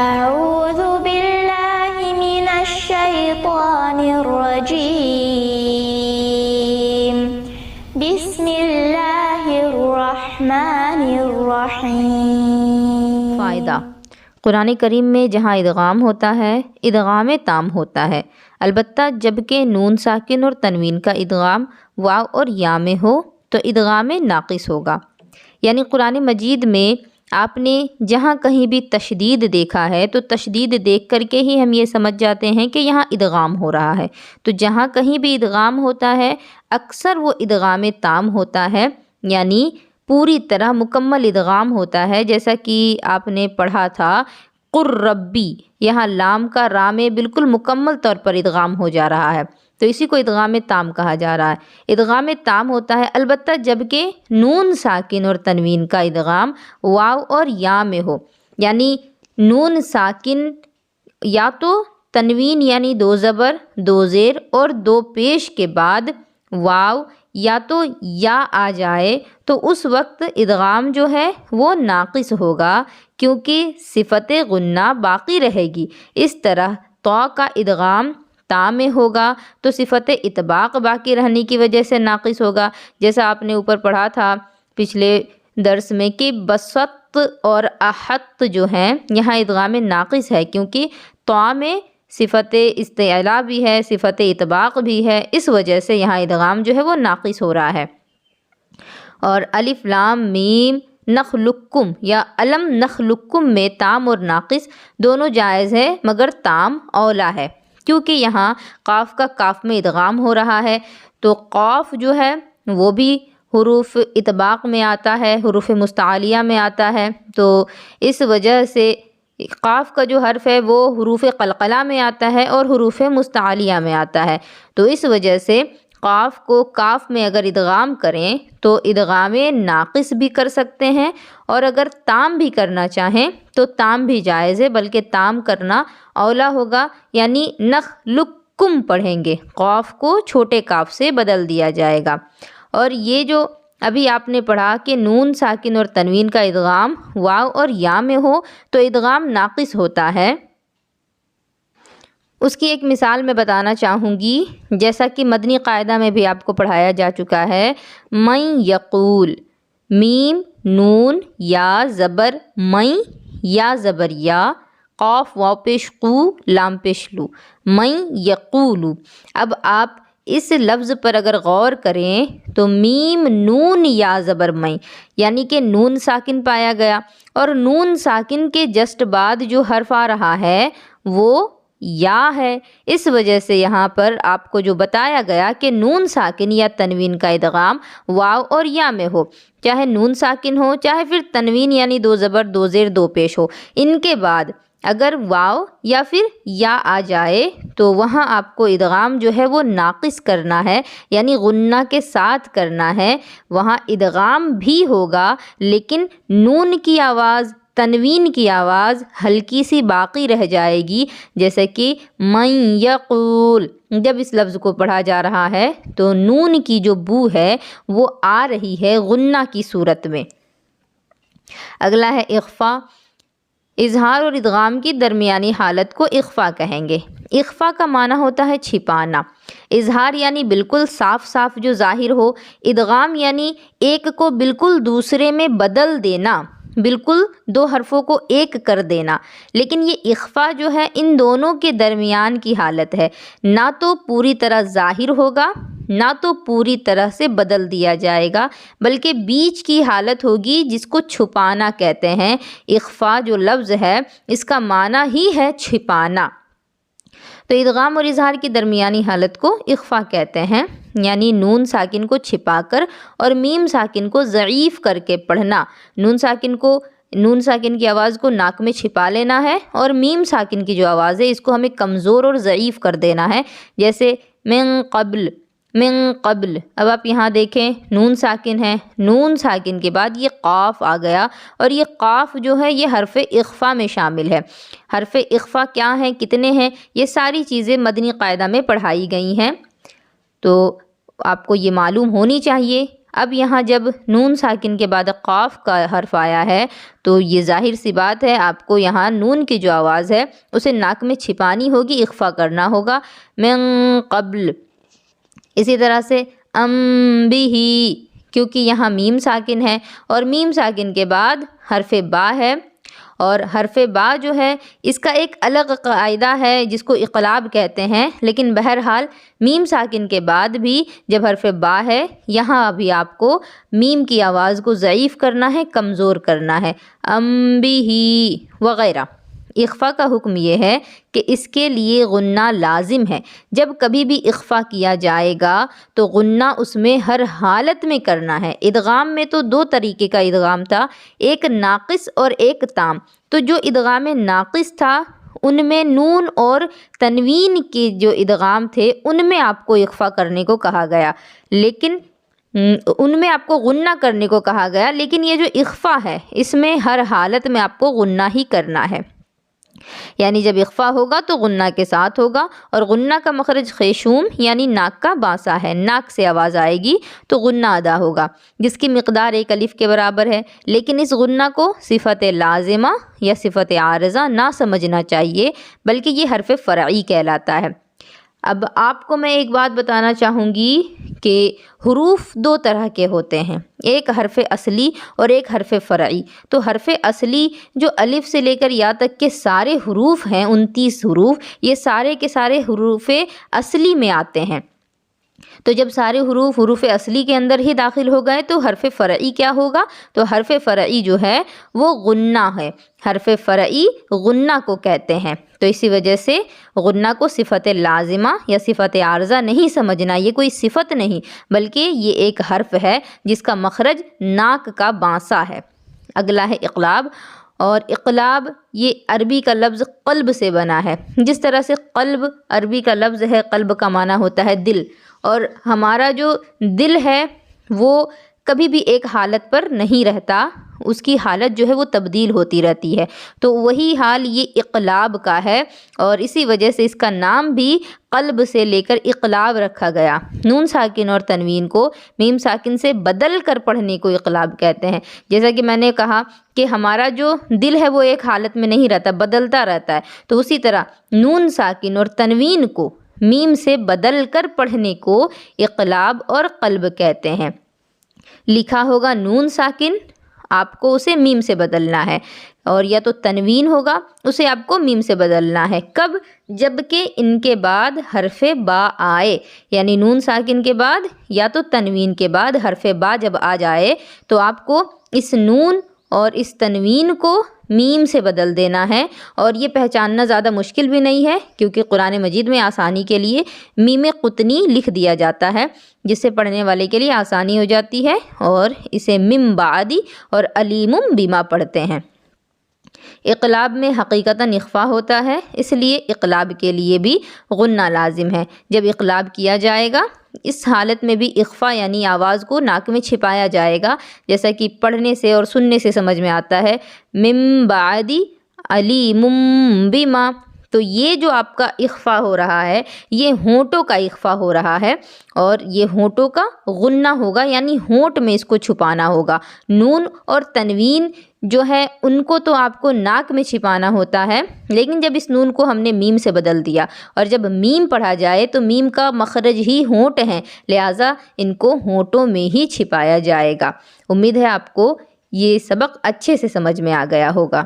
أعوذ بالله من الشيطان الرجيم بسم الله الرحمن الرحیم۔ فائدہ: قرآن کریم میں جہاں ادغام ہوتا ہے ادغام تام ہوتا ہے، البتہ جب کہ نون ساکن اور تنوین کا ادغام واو اور یا میں ہو تو ادغام ناقص ہوگا۔ یعنی قرآن مجید میں آپ نے جہاں کہیں بھی تشدید دیکھا ہے تو تشدید دیکھ کر کے ہی ہم یہ سمجھ جاتے ہیں کہ یہاں ادغام ہو رہا ہے، تو جہاں کہیں بھی ادغام ہوتا ہے اکثر وہ ادغام تام ہوتا ہے، یعنی پوری طرح مکمل ادغام ہوتا ہے، جیسا کہ آپ نے پڑھا تھا قر ربی، یہاں لام کا را میں بالکل مکمل طور پر ادغام ہو جا رہا ہے، تو اسی کو ادغام تام کہا جا رہا ہے۔ ادغام تام ہوتا ہے البتہ جب کہ نون ساکن اور تنوین کا ادغام واو اور یا میں ہو، یعنی نون ساکن یا تو تنوین یعنی 2 زبر 2 زیر اور 2 پیش کے بعد واو یا تو یا آ جائے تو اس وقت ادغام جو ہے وہ ناقص ہوگا، کیونکہ صفت غنہ باقی رہے گی۔ اس طرح تو کا ادغام تا میں ہوگا تو صفت اطباق باقی رہنے کی وجہ سے ناقص ہوگا، جیسا آپ نے اوپر پڑھا تھا پچھلے درس میں کہ بسط اور احط جو ہیں یہاں ادغام ناقص ہے، کیونکہ تو میں صفت استعلاء بھی ہے، صفت اطباق بھی ہے، اس وجہ سے یہاں ادغام جو ہے وہ ناقص ہو رہا ہے۔ اور الف لام میم نخلقکم یا علم نخلقکم میں تام اور ناقص دونوں جائز ہے، مگر تام اولا ہے، کیونکہ یہاں قاف کا کاف میں ادغام ہو رہا ہے، تو قاف جو ہے وہ بھی حروف اطباق میں آتا ہے، حروف مستعلیہ میں آتا ہے، تو اس وجہ سے قاف کا جو حرف ہے وہ حروف قلقلہ میں آتا ہے اور حروف مستعلیہ میں آتا ہے، تو اس وجہ سے قاف کو کاف میں اگر ادغام کریں تو ادغام ناقص بھی کر سکتے ہیں، اور اگر تام بھی کرنا چاہیں تو تام بھی جائز ہے، بلکہ تام کرنا اولا ہوگا، یعنی نخلقکم پڑھیں گے، قاف کو چھوٹے کاف سے بدل دیا جائے گا۔ اور یہ جو ابھی آپ نے پڑھا کہ نون ساکن اور تنوین کا ادغام واو اور یا میں ہو تو ادغام ناقص ہوتا ہے، اس کی ایک مثال میں بتانا چاہوں گی، جیسا کہ مدنی قاعدہ میں بھی آپ کو پڑھایا جا چکا ہے۔ من یقول، میم نون یا زبر من یا زبر یا، قاف واو پیش قو لام پیش لو، من یقولو۔ اب آپ اس لفظ پر اگر غور کریں تو میم نون یا زبر میں، یعنی کہ نون ساکن پایا گیا، اور نون ساکن کے جسٹ بعد جو حرف آ رہا ہے وہ یا ہے، اس وجہ سے یہاں پر آپ کو جو بتایا گیا کہ نون ساکن یا تنوین کا ادغام واو اور یا میں ہو، چاہے نون ساکن ہو چاہے پھر تنوین یعنی 2 زبر 2 زیر 2 پیش ہو، ان کے بعد اگر واو یا پھر یا آ جائے تو وہاں آپ کو ادغام جو ہے وہ ناقص کرنا ہے، یعنی غنہ کے ساتھ کرنا ہے، وہاں ادغام بھی ہوگا لیکن نون کی آواز تنوین کی آواز ہلکی سی باقی رہ جائے گی، جیسے کہ من یقول، جب اس لفظ کو پڑھا جا رہا ہے تو نون کی جو بو ہے وہ آ رہی ہے غنہ کی صورت میں۔ اگلا ہے اخفا۔ اظہار اور ادغام کی درمیانی حالت کو اخفا کہیں گے۔ اخفا کا معنی ہوتا ہے چھپانا، اظہار یعنی بالکل صاف صاف جو ظاہر ہو، ادغام یعنی ایک کو بالکل دوسرے میں بدل دینا، بالکل 2 حرفوں کو ایک کر دینا، لیکن یہ اخفا جو ہے ان دونوں کے درمیان کی حالت ہے، نہ تو پوری طرح ظاہر ہوگا نہ تو پوری طرح سے بدل دیا جائے گا، بلکہ بیچ کی حالت ہوگی جس کو چھپانا کہتے ہیں۔ اخفا جو لفظ ہے اس کا معنی ہی ہے چھپانا، تو ادغام اور اظہار کی درمیانی حالت کو اخفا کہتے ہیں، یعنی نون ساکن کو چھپا کر اور میم ساکن کو ضعیف کر کے پڑھنا۔ نون ساکن کی آواز کو ناک میں چھپا لینا ہے، اور میم ساکن کی جو آواز ہے اس کو ہمیں کمزور اور ضعیف کر دینا ہے، جیسے من قبل، من قبل۔ اب آپ یہاں دیکھیں نون ساکن ہے، نون ساکن کے بعد یہ قاف آ گیا، اور یہ قاف جو ہے یہ حرف اخفا میں شامل ہے۔ حرف اخفا کیا ہیں، کتنے ہیں، یہ ساری چیزیں مدنی قاعدہ میں پڑھائی گئی ہیں، تو آپ کو یہ معلوم ہونی چاہیے۔ اب یہاں جب نون ساکن کے بعد قاف کا حرف آیا ہے تو یہ ظاہر سی بات ہے آپ کو یہاں نون کی جو آواز ہے اسے ناک میں چھپانی ہوگی، اخفا کرنا ہوگا، من قبل۔ اسی طرح سے بھی، کیونکہ یہاں میم ساکن ہے اور میم ساکن کے بعد حرف با ہے، اور حرف با جو ہے اس کا ایک الگ قاعدہ ہے جس کو اقلاب کہتے ہیں، لیکن بہرحال میم ساکن کے بعد بھی جب حرف با ہے یہاں ابھی آپ کو میم کی آواز کو ضعیف کرنا ہے، کمزور کرنا ہے، بھی وغیرہ۔ اخفا کا حکم یہ ہے کہ اس کے لیے غنہ لازم ہے، جب کبھی بھی اخفا کیا جائے گا تو غنہ اس میں ہر حالت میں کرنا ہے۔ ادغام میں تو دو طریقے کا ادغام تھا، ایک ناقص اور ایک تام۔ تو جو ادغام ناقص تھا ان میں نون اور تنوین کے جو ادغام تھے ان میں آپ کو اخفا کرنے کو کہا گیا، لیکن ان میں آپ کو غنہ کرنے کو کہا گیا، لیکن یہ جو اخفا ہے اس میں ہر حالت میں آپ کو غنہ ہی کرنا ہے، یعنی جب اخفا ہوگا تو غنہ کے ساتھ ہوگا، اور غنہ کا مخرج خیشوم یعنی ناک کا بانسا ہے، ناک سے آواز آئے گی تو غنہ ادا ہوگا جس کی مقدار ایک الف کے برابر ہے، لیکن اس غنہ کو صفت لازمہ یا صفت عارضہ نہ سمجھنا چاہیے، بلکہ یہ حرف فرعی کہلاتا ہے۔ اب آپ کو میں ایک بات بتانا چاہوں گی کہ حروف دو طرح کے ہوتے ہیں، ایک حرف اصلی اور ایک حرف فرعی۔ تو حرف اصلی جو الف سے لے کر یا تک کے سارے حروف ہیں، 29 حروف، یہ سارے کے سارے حروف اصلی میں آتے ہیں۔ تو جب سارے حروف اصلی کے اندر ہی داخل ہو گئے تو حرف فرعی کیا ہوگا؟ تو حرف فرعی جو ہے وہ غنہ ہے، حرف فرعی غنہ کو کہتے ہیں۔ تو اسی وجہ سے غنہ کو صفت لازمہ یا صفت عارضہ نہیں سمجھنا، یہ کوئی صفت نہیں بلکہ یہ ایک حرف ہے جس کا مخرج ناک کا بانسا ہے۔ اگلا ہے اقلاب، اور اقلاب یہ عربی کا لفظ قلب سے بنا ہے۔ جس طرح سے قلب عربی کا لفظ ہے، قلب کا معنی ہوتا ہے دل، اور ہمارا جو دل ہے وہ کبھی بھی ایک حالت پر نہیں رہتا، اس کی حالت جو ہے وہ تبدیل ہوتی رہتی ہے، تو وہی حال یہ اقلاب کا ہے، اور اسی وجہ سے اس کا نام بھی قلب سے لے کر اقلاب رکھا گیا۔ نون ساکن اور تنوین کو میم ساکن سے بدل کر پڑھنے کو اقلاب کہتے ہیں۔ جیسا کہ میں نے کہا کہ ہمارا جو دل ہے وہ ایک حالت میں نہیں رہتا، بدلتا رہتا ہے، تو اسی طرح نون ساکن اور تنوین کو میم سے بدل کر پڑھنے کو اقلاب اور قلب کہتے ہیں۔ لکھا ہوگا نون ساکن، آپ کو اسے میم سے بدلنا ہے، اور یا تو تنوین ہوگا اسے آپ کو میم سے بدلنا ہے۔ کب؟ جب کہ ان کے بعد حرف با آئے، یعنی نون ساکن کے بعد یا تو تنوین کے بعد حرف با جب آ جائے تو آپ کو اس نون اور اس تنوین کو میم سے بدل دینا ہے، اور یہ پہچاننا زیادہ مشکل بھی نہیں ہے کیونکہ قرآن مجید میں آسانی کے لیے میم قطنی لکھ دیا جاتا ہے، جس سے پڑھنے والے کے لیے آسانی ہو جاتی ہے، اور اسے من بعدی اور علیم بما پڑھتے ہیں۔ اقلاب میں حقیقتاً اخفا ہوتا ہے، اس لیے اقلاب کے لیے بھی غنہ لازم ہے۔ جب اقلاب کیا جائے گا اس حالت میں بھی اخفا یعنی آواز کو ناک میں چھپایا جائے گا، جیسا کہ پڑھنے سے اور سننے سے سمجھ میں آتا ہے، من بعدی علیم بما۔ تو یہ جو آپ کا اخفا ہو رہا ہے یہ ہونٹوں کا اخفا ہو رہا ہے، اور یہ ہونٹوں کا غنہ ہوگا، یعنی ہونٹ میں اس کو چھپانا ہوگا۔ نون اور تنوین جو ہے ان کو تو آپ کو ناک میں چھپانا ہوتا ہے، لیکن جب اس نون کو ہم نے میم سے بدل دیا اور جب میم پڑھا جائے تو میم کا مخرج ہی ہونٹ ہیں، لہٰذا ان کو ہونٹوں میں ہی چھپایا جائے گا۔ امید ہے آپ کو یہ سبق اچھے سے سمجھ میں آ گیا ہوگا۔